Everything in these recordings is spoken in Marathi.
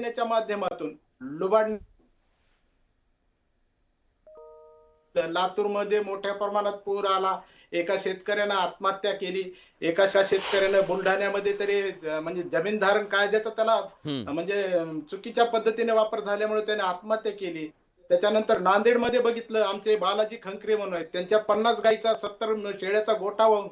योजनेच्या माध्यमातून लुबाडणी लातूरमध्ये मोठ्या प्रमाणात पूर आला, एका शेतकऱ्यानं आत्महत्या केली, एका शेतकऱ्यानं बुलढाण्यामध्ये तरी म्हणजे जमीन धारण कायद्याचा त्याला म्हणजे चुकीच्या पद्धतीने वापर झाल्यामुळे त्याने आत्महत्या केली. त्याच्यानंतर नांदेडमध्ये बघितलं, आमचे बालाजी खंकरे म्हणून आहेत, त्यांच्या 50 गाईचा 70 शेळ्याचा गोठा वाहून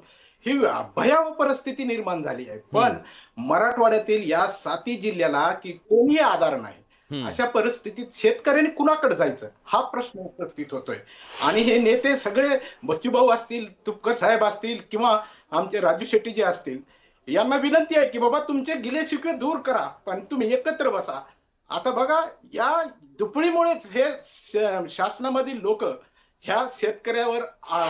ही भयावह परिस्थिती निर्माण झाली आहे. पण मराठवाड्यातील या 7 जिल्ह्याला की कोणीही आधार नाही. अशा परिस्थितीत शेतकऱ्यांनी कुणाकडे जायचं हा प्रश्न उपस्थित होतोय. आणि हे नेते सगळे बच्चूभाऊ असतील, तुपकर साहेब असतील किंवा आमचे राजू शेट्टी जे असतील, यांना विनंती आहे की बाबा तुमचे गिले शिकवे दूर करा, पण तुम्ही एकत्र बसा. आता बघा, या दुपळीमुळेच हे शासनामधील लोक ह्या शेतकऱ्यावर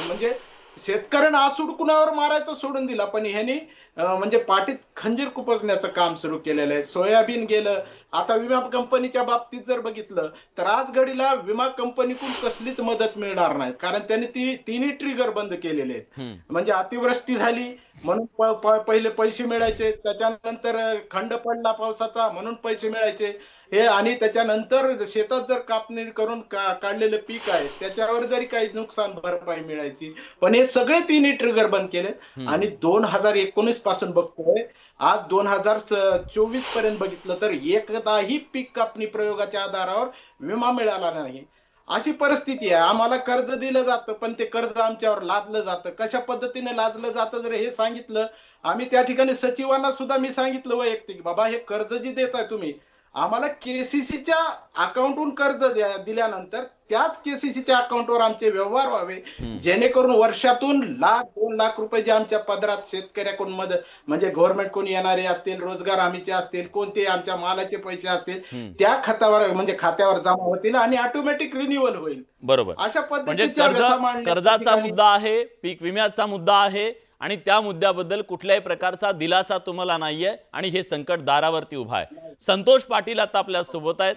म्हणजे शेतकऱ्यांना आसूड कुणावर मारायचं सोडून दिला, पण ह्यांनी म्हणजे पाठीत खंजीर खुपसण्याचं काम सुरू केलेलं आहे. सोयाबीन गेलं. आता विमा कंपनीच्या बाबतीत जर बघितलं तर आज घडीला विमा कंपनीकडून कसलीच मदत मिळणार नाही, कारण त्यांनी तिन्ही ट्रिगर बंद केलेले आहेत. म्हणजे अतिवृष्टी झाली म्हणून पहिले पैसे मिळायचे, त्याच्यानंतर खंड पडला पावसाचा म्हणून पैसे मिळायचे हे, आणि त्याच्यानंतर शेतात जर कापणी करून काढलेलं पीक आहे त्याच्यावर जरी काही नुकसान भरपाई मिळायची. पण हे सगळे तिन्ही ट्रिगर बंद केले. आणि 2019 पासून बघतोय, आज 2024 पर्यंत बघितलं तर एकदाही पीक कापणी प्रयोगाच्या आधारावर विमा मिळाला नाही. अशी परिस्थिती आहे. आम्हाला कर्ज दिलं जातं, पण ते कर्ज आमच्यावर लादलं जातं. कशा पद्धतीने लादलं जातं जर हे सांगितलं, आम्ही त्या ठिकाणी सचिवांना सुद्धा मी सांगितलं वैयक्तिक, बाबा हे कर्ज जी देताय तुम्ही आम्हाला केसीसीच्या अकाउंटवरून कर्ज दिल्यानंतर त्याच केसीसीच्या अकाउंटवर आमचे व्यवहार व्हावे, जेणेकरून वर्षातून लाख 2 लाख रुपये जे आमच्या पदरात शेतकऱ्याकडून मदत म्हणजे गव्हर्नमेंट कोणी येणारे असतील, रोजगार हमीचे असतील, कोणते आमच्या मालाचे पैसे असतील त्या खात्यावर म्हणजे खात्यावर जमा होतील आणि ऑटोमॅटिक रिन्युअल होईल. बरोबर. अशा म्हणजे पद्धतीच्या कर्जाचा मुद्दा आहे, पीक विम्याचा मुद्दा आहे आणि त्या मुद्द्याबद्दल कुठल्याही प्रकारचा दिलासा तुम्हाला नाहीये आणि हे संकट दारावरती उभा आहे. संतोष पाटील आता आपल्या सोबत आहेत.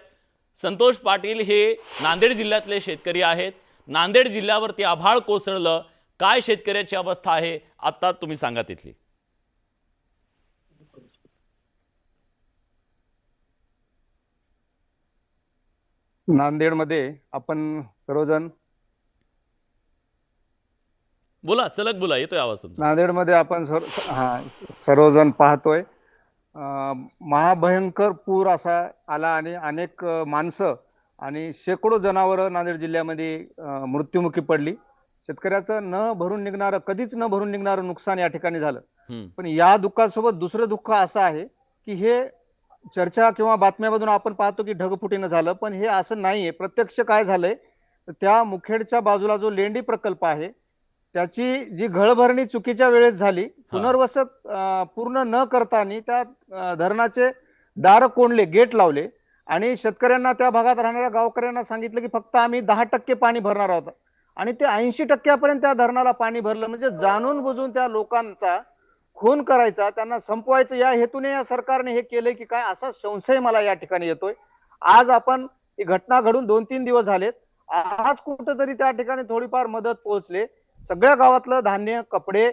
संतोष पाटील हे नांदेड जिल्ह्यातले शेतकरी आहेत. नांदेड जिल्ह्यावरती आभाळ कोसळलं, काय शेतकऱ्याची अवस्था आहे आता तुम्ही सांगा तिथली. नांदेडमध्ये आपण सर्वजण बोला, सलग बोला, येतोय आवाज तुमचा. नांदेडमध्ये आपण सर्वजण पाहतोय महाभयंकर पूर असा आला आणि अनेक माणसं आणि शेकडो जनावरं नांदेड जिल्ह्यामध्ये मृत्युमुखी पडली. शेतकऱ्याचं न भरून निघणारं, कधीच न भरून निघणारं नुकसान या ठिकाणी झालं. पण या दुःखासोबत दुसरं दुःख असं आहे की हे चर्चा किंवा बातम्यामधून आपण पाहतो की ढगफुटीनं झालं, पण हे असं नाहीये. प्रत्यक्ष काय झालंय, त्या मुखेडच्या बाजूला जो लेंडी प्रकल्प आहे त्याची जी घळभरणी चुकीच्या वेळेस झाली, पुनर्वसत पूर्ण न करताना त्या धरणाचे दार कोंडले, गेट लावले आणि शेतकऱ्यांना, त्या भागात राहणाऱ्या गावकऱ्यांना सांगितलं की फक्त आम्ही 10% पाणी भरणार आहोत आणि ते 80% त्या धरणाला पाणी भरलं. म्हणजे जाणून बुजून त्या लोकांचा खून करायचा, त्यांना संपवायचं या हेतूने या सरकारने हे केलंय की काय, असा संशय मला या ठिकाणी येतोय. आज आपण ही घटना घडून 2-3 दिवस झालेत. आज कुठंतरी त्या ठिकाणी थोडीफार मदत पोहोचले. सगळ्या गावातलं धान्य, कपडे,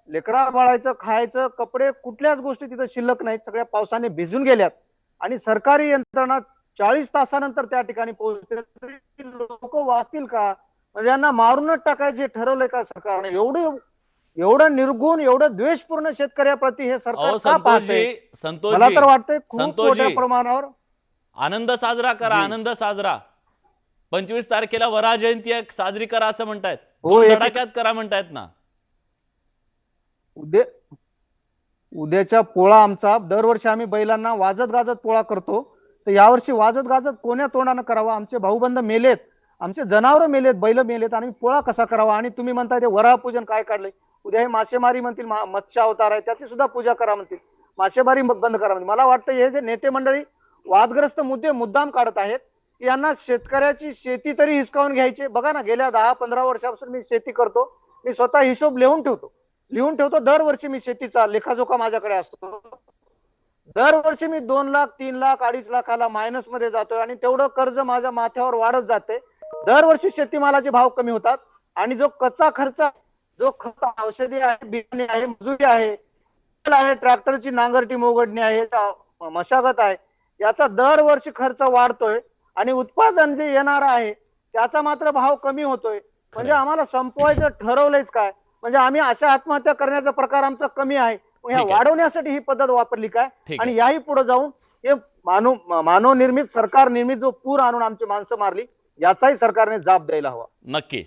लेकरा बाळायचं खायचं, कपडे, कुठल्याच गोष्टी तिथं शिल्लक नाहीत. सगळ्या पावसाने भिजून गेल्यात आणि सरकारी यंत्रणा 40 तासानंतर त्या ठिकाणी पोहोचते. लोक वाचतील का? म्हणजे यांना मारूनच टाकायचे ठरवलंय का सरकारने? एवढं निर्गुण, एवढं द्वेषपूर्ण शेतकऱ्याप्रती हे सरकार का पाहतंय? मला तर वाटतंय खूप मोठ्या प्रमाणावर आनंद साजरा करा, आनंद साजरा. 25 तारखेला वराह जयंती साजरी करा असं म्हणतायत, धडाक्यात करा म्हणतायत ना. उद्याच्या पोळा आमचा दरवर्षी आम्ही बैलांना वाजत गाजत पोळा करतो, तर यावर्षी वाजत गाजत कोण्या तोंडानं करावा? आमचे भाऊबंद मेलेत, आमचे जनावर मेलेत, बैल मेलेत आणि पोळा कसा करावा? आणि तुम्ही म्हणताय ते वराह पूजन काय काढलंय? उद्या हे मासेमारी म्हणतील, मत्स्य अवतार आहे त्याची सुद्धा पूजा करा म्हणतील, मासेमारी बंद करा म्हणतील. मला वाटतं हे जे नेते मंडळी वादग्रस्त मुद्दे मुद्दाम काढत आहेत, यांना शेतकऱ्याची शेती तरी हिसकावून घ्यायची. बघा ना, गेल्या 10-15 वर्षापासून मी शेती करतो, मी स्वतः हिशोब लिहून ठेवतो. दरवर्षी मी शेतीचा लेखाजोखा माझ्याकडे असतो. दरवर्षी मी 2 लाख, 3 लाख, 2.5 लाखाला मायनस मध्ये जातोय आणि तेवढं कर्ज माझ्या माथ्यावर वाढत जाते. दरवर्षी शेतीमालाचे भाव कमी होतात आणि जो कच्चा खर्च, जो खत, औषधी आहे, बियाणे आहे, मजुरी आहे, ट्रॅक्टरची नांगरटी मोगडणी आहे, मशागत आहे, याचा दरवर्षी खर्च वाढतोय आणि उत्पादन जे येणार आहे त्याचा मात्र भाव कमी होतोय. म्हणजे आम्हाला संपवायचं ठरवलंयच काय? म्हणजे आम्ही अशा आत्महत्या करण्याचा प्रकार आमचा कमी आहे, मग ह्या ठीक आहे. वाढवण्यासाठी ही पद्धत वापरली काय? ठीक आणि आहे. याही पुढे जाऊन हे मानव निर्मित सरकार निर्मित जो पूर आणून आमची माणसं मारली याचाही सरकारने जाब द्यायला हवा. नक्की.